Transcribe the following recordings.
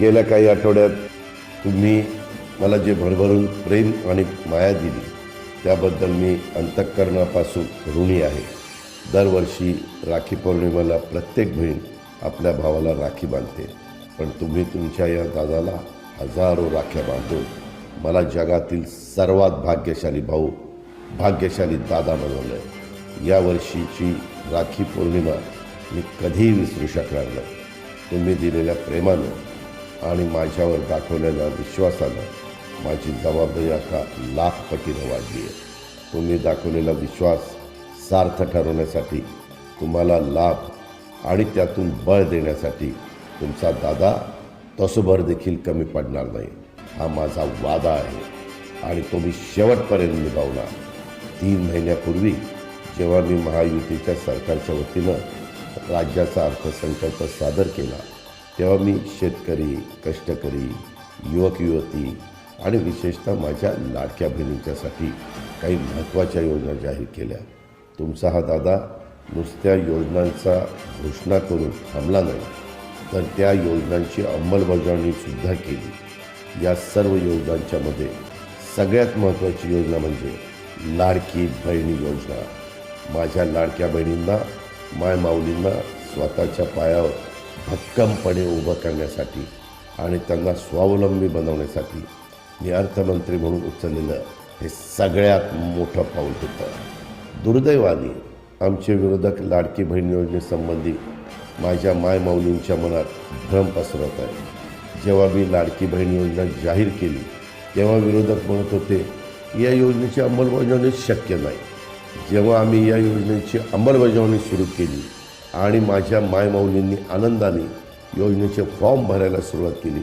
गेल्या काही आठवड्यात तुम्ही मला जे भरभरून प्रेम आणि माया दिली त्याबद्दल मी अंतःकरणापासून ऋणी आहे. दरवर्षी राखी पौर्णिमेला प्रत्येक बहीण आपल्या भावाला राखी बांधते, पण तुम्ही तुमच्या या दादाला हजारो राख्या बांधून मला जगातील सर्वात भाग्यशाली भाऊ, भाग्यशाली दादा बनवलं. यावर्षीची राखी पौर्णिमा मी कधीही विसरू शकणार नाही. तुम्ही दिलेल्या प्रेमानं आणि माझ्यावर दाखवलेल्या विश्वासानं माझी जबाबदारी आता लाख पटीनं वाढली आहे. तुम्ही दाखवलेला विश्वास सार्थ ठरवण्यासाठी, तुम्हाला लाभ आणि त्यातून बळ देण्यासाठी तुमचा दादा तसोभर देखील कमी पडणार नाही. हा माझा वादा आहे आणि तो मी शेवटपर्यंत निभावणार. 3 महिन्यापूर्वी जेव्हा मी महायुतीच्या सरकारच्या वतीनं राज्याचा अर्थसंकल्प सादर केला, तेव्हा मी शेतकरी, कष्टकरी, युवक युवती आणि विशेषतः माझ्या लाडक्या बहिणींच्यासाठी काही महत्त्वाच्या योजना जाहीर केल्या. तुमचा हा दादा नुसत्या योजनांचा घोषणा करून थांबला नाही, तर त्या योजनांची अंमलबजावणीसुद्धा केली. या सर्व योजनांच्यामध्ये सगळ्यात महत्त्वाची योजना म्हणजे लाडकी बहिणी योजना. माझ्या लाडक्या बहिणींना, मायमाऊलींना स्वतःच्या पायावर भक्कमपणे उभं करण्यासाठी आणि त्यांना स्वावलंबी बनवण्यासाठी मी अर्थमंत्री म्हणून उचललेलं हे सगळ्यात मोठं पाऊल होतं. दुर्दैवाने आमचे विरोधक लाडकी बहीण योजनेसंबंधी माझ्या मायमाऊलींच्या मनात भ्रम पसरवत आहे. जेव्हा मी लाडकी बहीण योजना जाहीर केली तेव्हा विरोधक म्हणत होते की या योजनेची अंमलबजावणी शक्य नाही. जेव्हा आम्ही या योजनेची अंमलबजावणी सुरू केली आणि माझ्या मायमाऊलींनी आनंदाने योजनेचे फॉर्म भरायला सुरुवात केली,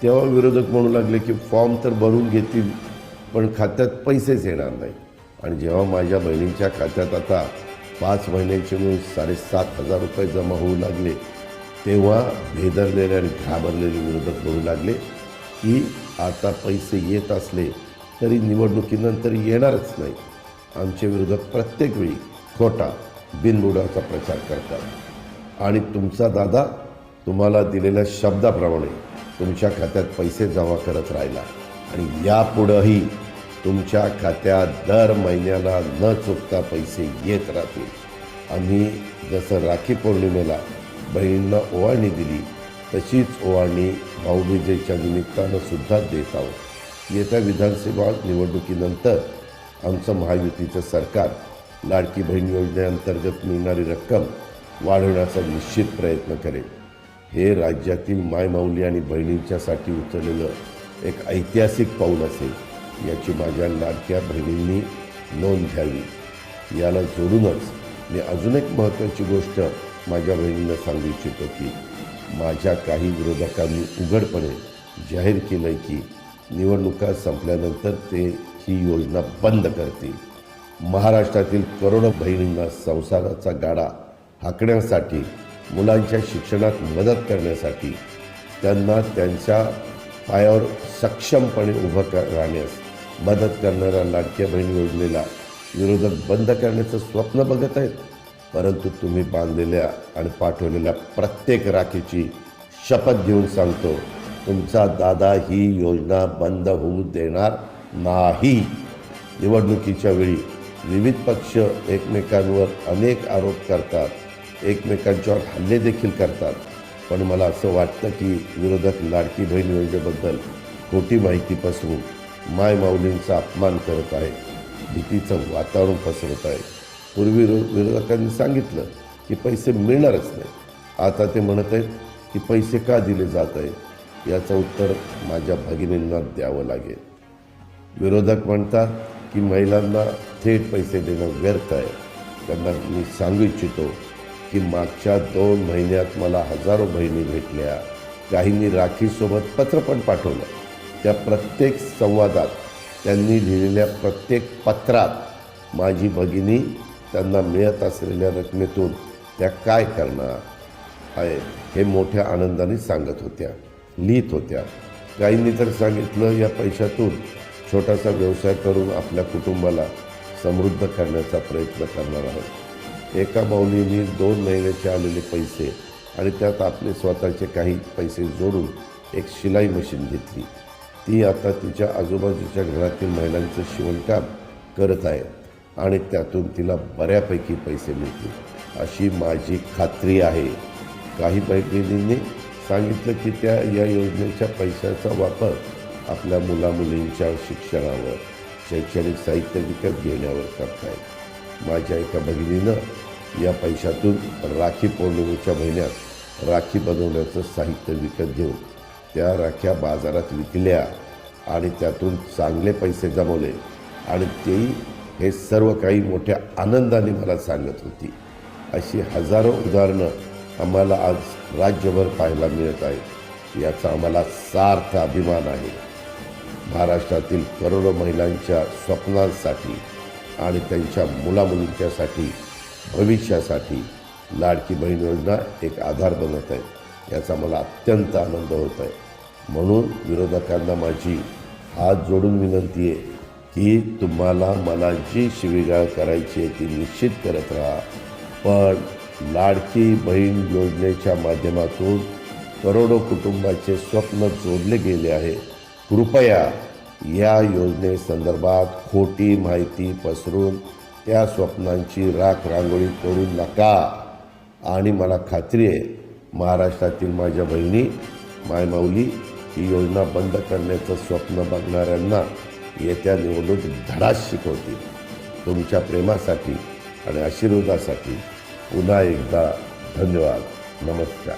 तेव्हा विरोधक म्हणू लागले की फॉर्म तर भरून घेतील पण खात्यात पैसेच येणार नाही. आणि जेव्हा माझ्या बहिणींच्या खात्यात आता 5 महिन्यांचे मिळून 7,500 रुपये जमा होऊ लागले, तेव्हा भेदरलेले आणि घाबरलेले विरोधक म्हणू लागले की आता पैसे येत असले तरी निवडणुकीनंतर येणारच नाही. आमचे विरोधक प्रत्येक वेळी खोटा बिनबुडाचा प्रचार करतात आणि तुमचा दादा तुम्हाला दिलेल्या शब्दाप्रमाणे तुमच्या खात्यात पैसे जमा करत राहिला आणि यापुढंही तुमच्या खात्यात दर महिन्याला न चुकता पैसे येत राहतील. आम्ही जसं राखी पौर्णिमेला बहिणींना ओवाळणी दिली तशीच ओवाळणी भाऊबीजेच्या निमित्तानं सुद्धा देत आहोत. येत्या विधानसभा निवडणुकीनंतर आमचं महायुतीचं सरकार लाडकी बहीण योजनेअंतर्गत मिळणारी रक्कम वाढवण्याचा निश्चित प्रयत्न करेल. हे राज्यातील मायमाऊली आणि बहिणींच्यासाठी उचललेलं एक ऐतिहासिक पाऊल असेल, याची माझ्या लाडक्या बहिणींनी नोंद घ्यावी. याला जोडूनच मी अजून एक महत्त्वाची गोष्ट माझ्या बहिणींना सांगू इच्छितो की माझ्या काही विरोधकांनी उघडपणे जाहीर केलं आहे की निवडणुका संपल्यानंतर ते ही योजना बंद करतील. महाराष्ट्रातील करोडो बहिणींना संसाराचा गाडा हाकण्यासाठी, मुलांच्या शिक्षणात मदत करण्यासाठी, त्यांना त्यांच्या पायावर सक्षमपणे उभं राहण्यास मदत करणाऱ्या लाडक्या बहीण योजनेला विरोधक बंद करण्याचं स्वप्न बघत आहेत. परंतु तुम्ही बांधलेल्या आणि पाठवलेल्या प्रत्येक राखीची शपथ घेऊन सांगतो, तुमचा दादा ही योजना बंद होऊ देणार नाही. निवडणुकीच्या वेळी विविध पक्ष एकमेकांवर अनेक आरोप करतात, एकमेकांच्यावर हल्ले देखील करतात, पण मला असं वाटतं की विरोधक लाडकी बहीण योजनेबद्दल खोटी माहिती पसरून मायमाऊलींचा अपमान करत आहे, भीतीचं वातावरण पसरत आहे. पूर्वी विरोधकांनी सांगितलं की पैसे मिळणारच नाही, आता ते म्हणत आहेत की पैसे का दिले जात आहेत. याचं उत्तर माझ्या भगिनींना द्यावं लागेल. विरोधक म्हणतात की महिलांना थेट पैसे देणं व्यर्थ आहे. त्यांना मी सांगू इच्छितो की मागच्या 2 महिन्यात मला हजारो बहिणी भेटल्या. काहींनी राखीसोबत पत्र पण पाठवलं. त्या प्रत्येक संवादात, त्यांनी लिहिलेल्या प्रत्येक पत्रात माझी भगिनी त्यांना मिळत असलेल्या रकमेतून त्या काय करणार आहे हे मोठ्या आनंदाने सांगत होत्या, लिहित होत्या. काहींनी तर सांगितलं या पैशातून छोटासा व्यवसाय करून आपल्या कुटुंबाला समृद्ध करण्याचा प्रयत्न करणार आहोत. एका माऊलींनी 2 महिन्याचे आलेले पैसे आणि त्यात आपले स्वतःचे काही पैसे जोडून एक शिलाई मशीन घेतली. ती आता तिच्या आजूबाजूच्या घरातील महिलांचं शिवणकाम करत आहे आणि त्यातून तिला बऱ्यापैकी पैसे मिळतील अशी माझी खात्री आहे. काही मैत्रिणींनी सांगितलं की त्या या योजनेच्या पैशाचा वापर आपल्या मुलामुलींच्या शिक्षणावर, शैक्षणिक साहित्य विकत घेण्यावर करतायत. माझ्या एका भगिनीनं या पैशातून राखी पौर्णिमेच्या महिन्यात राखी बनवण्याचं साहित्य विकत घेऊन त्या राख्या बाजारात विकल्या आणि त्यातून चांगले पैसे जमवले आणि तेही हे सर्व काही मोठ्या आनंदाने मला सांगत होती. अशी हजारो उदाहरणं आम्हाला आज राज्यभर पाहायला मिळत आहेत. याचा आम्हाला सार्थ अभिमान आहे. महाराष्ट्रातील करोडो महिलांच्या स्वप्नांसाठी आणि त्यांच्या मुलामुलींच्यासाठी, भविष्यासाठी लाडकी बहीण योजना एक आधार बनत आहे. याचा मला अत्यंत आनंद होत आहे. म्हणून विरोधकांना माझी हात जोडून विनंती आहे की तुम्हाला मला जी शिवीगाळ करायची आहे ती निश्चित करत राहा, पण लाडकी बहीण योजनेच्या माध्यमातून करोडो कुटुंबाचे स्वप्न जोडले गेले आहे. कृपया या योजनेसंदर्भात खोटी माहिती पसरून त्या स्वप्नांची राख रांगोळी करू नका. आणि मला खात्री आहे महाराष्ट्रातील माझ्या बहिणी, मायमाऊली ही योजना बंद करण्याचं स्वप्न बघणाऱ्यांना येत्या निवडणूक धडाच शिकवतील. तुमच्या प्रेमासाठी आणि आशीर्वादासाठी पुन्हा एकदा धन्यवाद. नमस्कार.